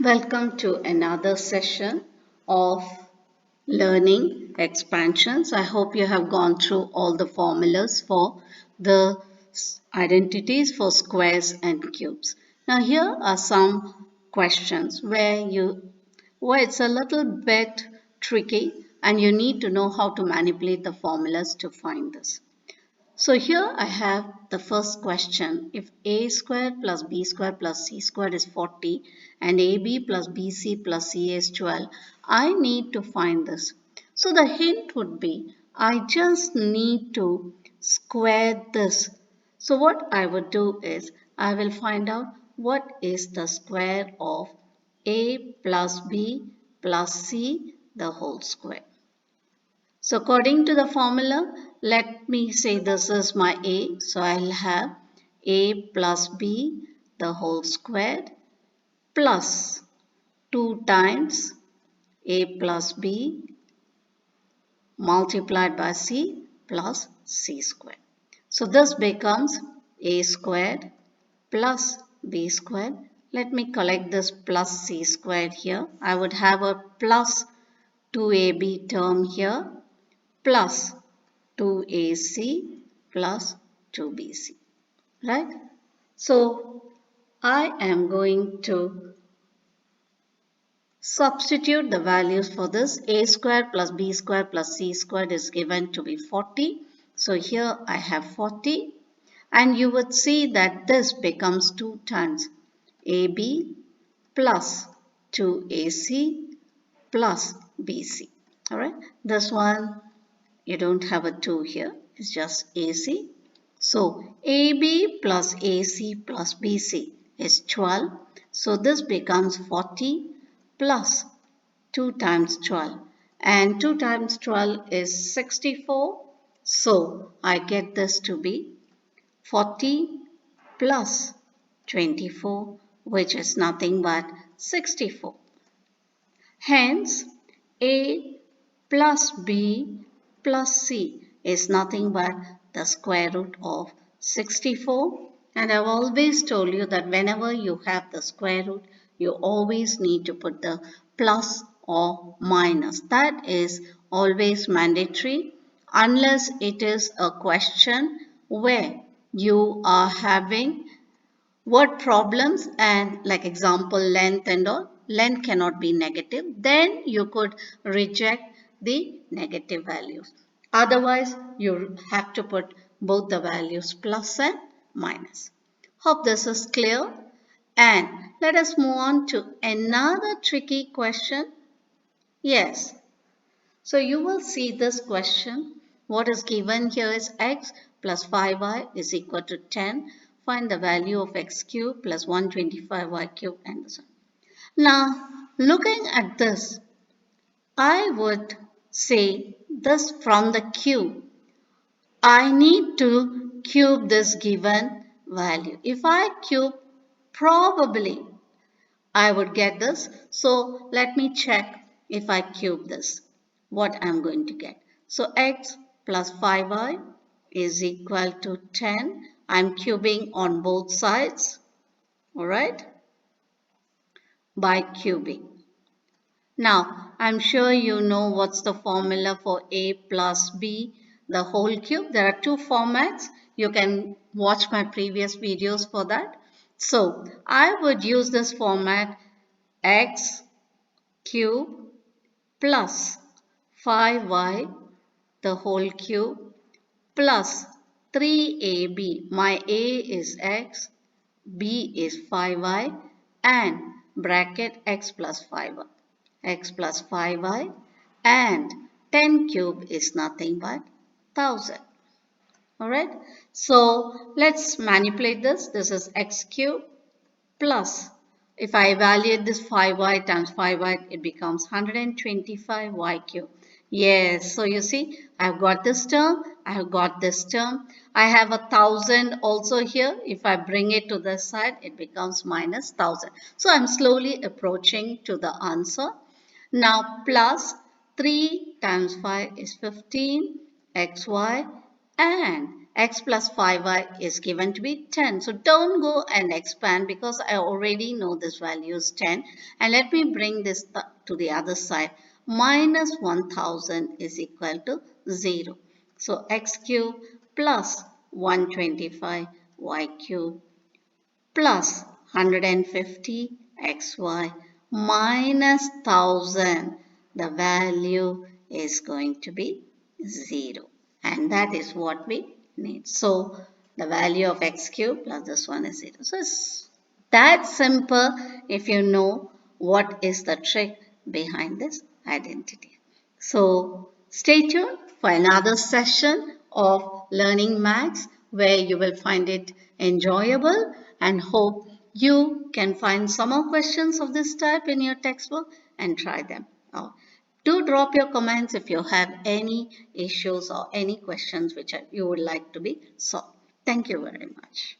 Welcome to another session of learning expansions. I hope you have gone through all the formulas for the identities for squares and cubes. Now here are some questions where it's a little bit tricky and you need to know how to manipulate the formulas to find this. So here I have the first question. If a squared plus b squared plus c squared is 40 and ab plus bc plus ca is 12, I need to find this. So the hint would be I just need to square this. So what I would do is I will find out what is the square of a plus b plus c the whole square. So according to the formula, let me say this is my a. So I'll have a plus b the whole squared plus 2 times a plus b multiplied by c plus c squared. So this becomes a squared plus b squared. Let me collect this plus c squared here. I would have a plus 2ab term here plus 2ac plus 2bc, right? So I am going to substitute the values for this. A squared plus b squared plus c squared is given to be 40. So here I have 40 and you would see that this becomes 2 times ab plus 2ac plus bc. All right, this one you don't have a 2 here, it's just AC. So AB plus AC plus BC is 12. So this becomes 40 plus 2 times 12. And 2 times 12 is 64. So I get this to be 40 plus 24, which is nothing but 64. Hence, A plus B plus C is nothing but the square root of 64. And I've always told you that whenever you have the square root, you always need to put the plus or minus. That is always mandatory unless it is a question where you are having word problems and like example length and all, length cannot be negative, then you could reject the negative values. Otherwise, you have to put both the values plus and minus. Hope this is clear. And let us move on to another tricky question. Yes, so you will see this question. What is given here is x plus 5y is equal to 10. Find the value of x cubed plus 125y cubed and so on. Now, looking at this, I would say this from the cube. I need to cube this given value. If I cube, probably I would get this. So let me check if I cube this, what I'm going to get. So x plus 5y is equal to 10. I'm cubing on both sides, all right, by cubing. Now, I'm sure you know what's the formula for a plus b, the whole cube. There are two formats. You can watch my previous videos for that. So, I would use this format x cube plus 5y the whole cube plus 3ab. My a is x, b is 5y and bracket x plus 5y. X plus 5y and 10 cube is nothing but 1000. Alright, so let's manipulate this. This is x cube plus, if I evaluate this 5y times 5y, it becomes 125y cube. Yes, so you see, I've got this term, I have got this term. I have 1000 also here. If I bring it to this side, it becomes minus 1000. So I'm slowly approaching to the answer. Now plus 3 times 5 is 15 xy and x plus 5y is given to be 10. So don't go and expand because I already know this value is 10. And let me bring this to the other side. Minus 1000 is equal to 0. So x cube plus 125 y cube plus 150 xy minus 1000. The value is going to be 0. And that is what we need. So the value of x cube plus this one is 0. So it's that simple if you know what is the trick behind this identity. So stay tuned for another session of learning maths where you will find it enjoyable and hope you can find some more questions of this type in your textbook and try them out. Do drop your comments if you have any issues or any questions which you would like to be solved. Thank you very much.